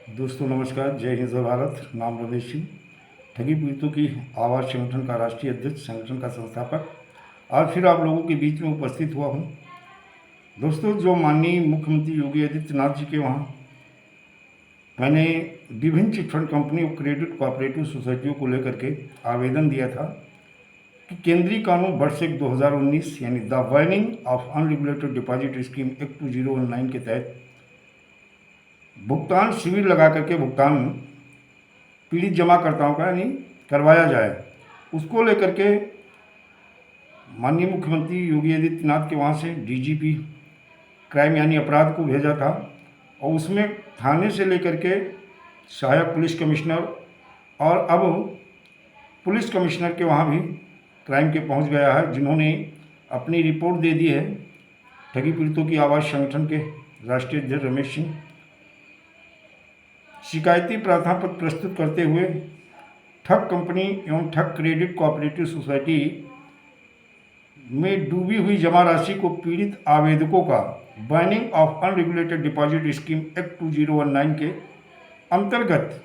दोस्तों नमस्कार, जय हिंद जय भारत। नाम रमेश सिंह, ठगी पीड़ितों की आवाज़ संगठन का राष्ट्रीय अध्यक्ष, संगठन का संस्थापक। आज फिर आप लोगों के बीच में उपस्थित हुआ हूँ। दोस्तों, जो माननीय मुख्यमंत्री योगी आदित्यनाथ जी के वहाँ मैंने विभिन्न चिट फंड कंपनी और क्रेडिट कोऑपरेटिव सोसाइटियों को लेकर के आवेदन दिया था कि केंद्रीय कानून वर्ष 2019 यानी the warning of unregulated deposit scheme act 2019 के तहत भुगतान शिविर लगा करके भुगतान पीड़ित जमाकर्ताओं का यानी करवाया जाए, उसको लेकर के माननीय मुख्यमंत्री योगी आदित्यनाथ के वहाँ से डीजीपी क्राइम यानी अपराध को भेजा था और उसमें थाने से लेकर के सहायक पुलिस कमिश्नर और अब पुलिस कमिश्नर के वहाँ भी क्राइम के पहुँच गया है, जिन्होंने अपनी रिपोर्ट दे दी है। ठगी पीड़ितों की आवाज़ संगठन के राष्ट्रीय अध्यक्ष रमेश सिंह शिकायती प्रार्थना पत्र प्रस्तुत करते हुए ठग कंपनी एवं ठग क्रेडिट कोऑपरेटिव सोसाइटी में डूबी हुई जमा राशि को पीड़ित आवेदकों का binding of unregulated deposit scheme act 2019 के अंतर्गत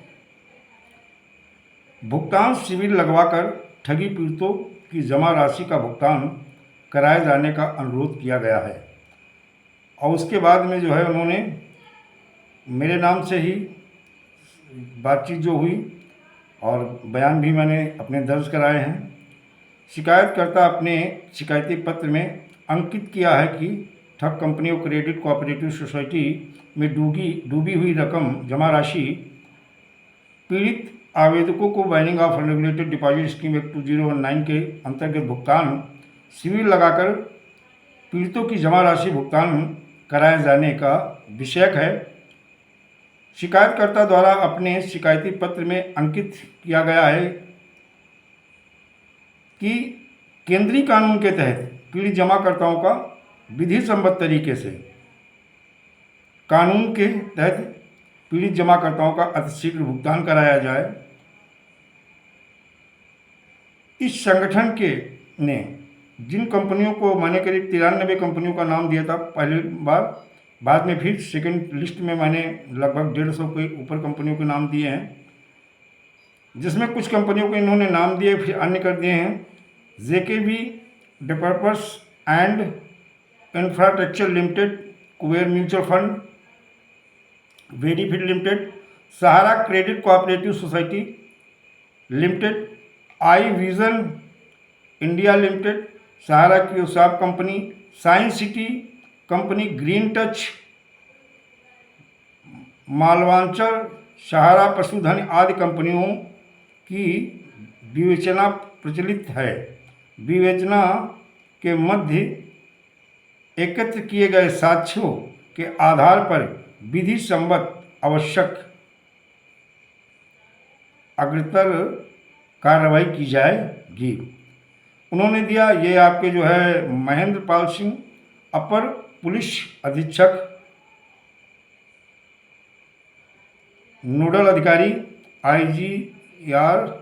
भुगतान शिविर लगवाकर ठगी पीड़ितों की जमा राशि का भुगतान कराए जाने का अनुरोध किया गया है। और उसके बाद में जो है उन्होंने मेरे नाम से ही बातचीत जो हुई और बयान भी मैंने अपने दर्ज कराए हैं। शिकायतकर्ता अपने शिकायती पत्र में अंकित किया है कि ठग कंपनी और क्रेडिट कोऑपरेटिव सोसाइटी में डूबी हुई रकम जमा राशि पीड़ित आवेदकों को binding of unregulated deposit scheme act 2019 के अंतर्गत भुगतान शिविर लगाकर पीड़ितों की जमा राशि भुगतान कराए जाने का विषयक है। शिकायतकर्ता द्वारा अपने शिकायती पत्र में अंकित किया गया है कि केंद्रीय कानून के तहत पीड़ित जमाकर्ताओं का विधि सम्मत तरीके से कानून के तहत पीड़ित जमाकर्ताओं का अतिशीघ्र भुगतान कराया जाए। इस संगठन के ने जिन कंपनियों को मैंने करीब 93 कंपनियों का नाम दिया था पहली बार, बाद में फिर सेकंड लिस्ट में मैंने लगभग 150 के ऊपर कंपनियों के नाम दिए हैं, जिसमें कुछ कंपनियों के इन्होंने नाम दिए फिर अन्य कर दिए हैं। JKB developers and infrastructure limited, Kuber mutual fund, Verifit limited, Sahara credit cooperative society limited, I vision India limited, Sahara क्यूसाब company, science city company, green touch, Malwanchal, Sahara पशुधन आदि कंपनियों की विवेचना प्रचलित है। विवेचना के मध्य एकत्र किए गए साक्ष्यों के आधार पर विधि सम्मत आवश्यक अग्रतर कार्रवाई की जाएगी। उन्होंने दिया ये आपके जो है महेंद्र पाल सिंह, अपर पुलिस अधीक्षक, नोडल अधिकारी, IGRS,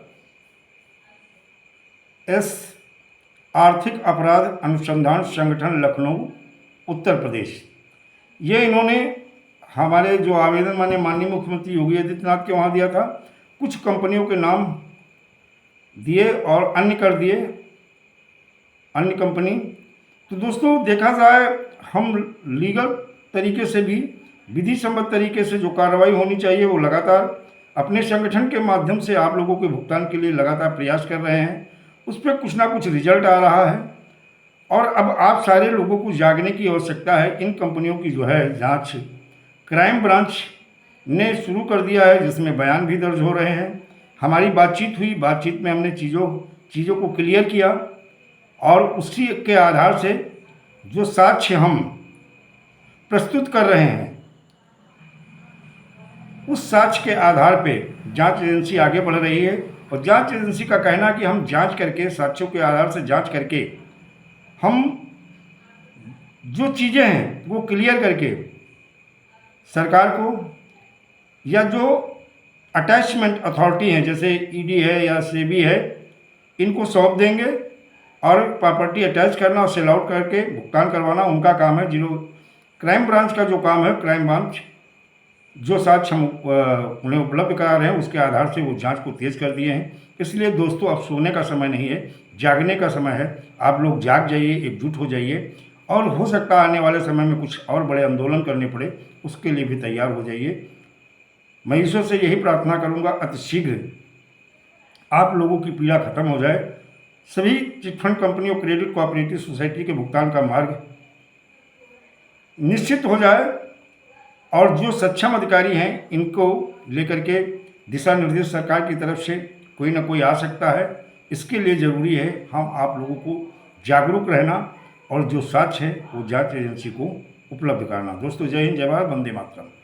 आर्थिक अपराध अनुसंधान संगठन, लखनऊ, उत्तर प्रदेश। ये इन्होंने हमारे जो आवेदन माननीय मुख्यमंत्री योगी आदित्यनाथ के वहाँ दिया था, कुछ कंपनियों के नाम दिए और अन्य कर दिए, अन्य कंपनी। तो दोस्तों देखा जाए, हम लीगल तरीके से भी विधि सम्मत तरीके से जो कार्रवाई होनी चाहिए वो लगातार अपने संगठन के माध्यम से आप लोगों के भुगतान के लिए लगातार प्रयास कर रहे हैं। उस पर कुछ ना कुछ रिजल्ट आ रहा है और अब आप सारे लोगों को जागने की आवश्यकता है। इन कंपनियों की जो है जांच क्राइम ब्रांच ने शुरू कर दिया है, जिसमें बयान भी दर्ज हो रहे हैं। हमारी बातचीत हुई, बातचीत में हमने चीज़ों को क्लियर किया और उसी के आधार से जो साक्ष्य हम प्रस्तुत कर रहे हैं, उस साक्ष्य के आधार पे जांच एजेंसी आगे बढ़ रही है। और जांच एजेंसी का कहना कि हम जांच करके, साक्ष्यों के आधार से जांच करके हम जो चीज़ें हैं वो क्लियर करके सरकार को या जो अटैचमेंट अथॉरिटी हैं जैसे ईडी है या सेबी है, इनको सौंप देंगे और प्रॉपर्टी अटैच करना और सेल आउट करके भुगतान करवाना उनका काम है। क्राइम ब्रांच का जो काम है, क्राइम ब्रांच जो साक्ष्य हम उन्हें उपलब्ध करा रहे हैं उसके आधार से वो जांच को तेज कर दिए हैं। इसलिए दोस्तों अब सोने का समय नहीं है, जागने का समय है। आप लोग जाग जाइए, एकजुट हो जाइए और हो सकता है आने वाले समय में कुछ और बड़े आंदोलन करने पड़े, उसके लिए भी तैयार हो जाइए। मैं ईश्वर से यही प्रार्थना करूंगा अतिशीघ्र आप लोगों की पीड़ा खत्म हो जाए, सभी चिटफंड कंपनियों, क्रेडिट कोऑपरेटिव सोसाइटी के भुगतान का मार्ग निश्चित हो जाए और जो सक्षम अधिकारी हैं इनको लेकर के दिशा निर्देश सरकार की तरफ से कोई ना कोई आ सकता है। इसके लिए ज़रूरी है हम आप लोगों को जागरूक रहना और जो साक्ष्य है वो जांच एजेंसी को उपलब्ध कराना। दोस्तों जय हिंद, जय भारत, वंदे मातरम।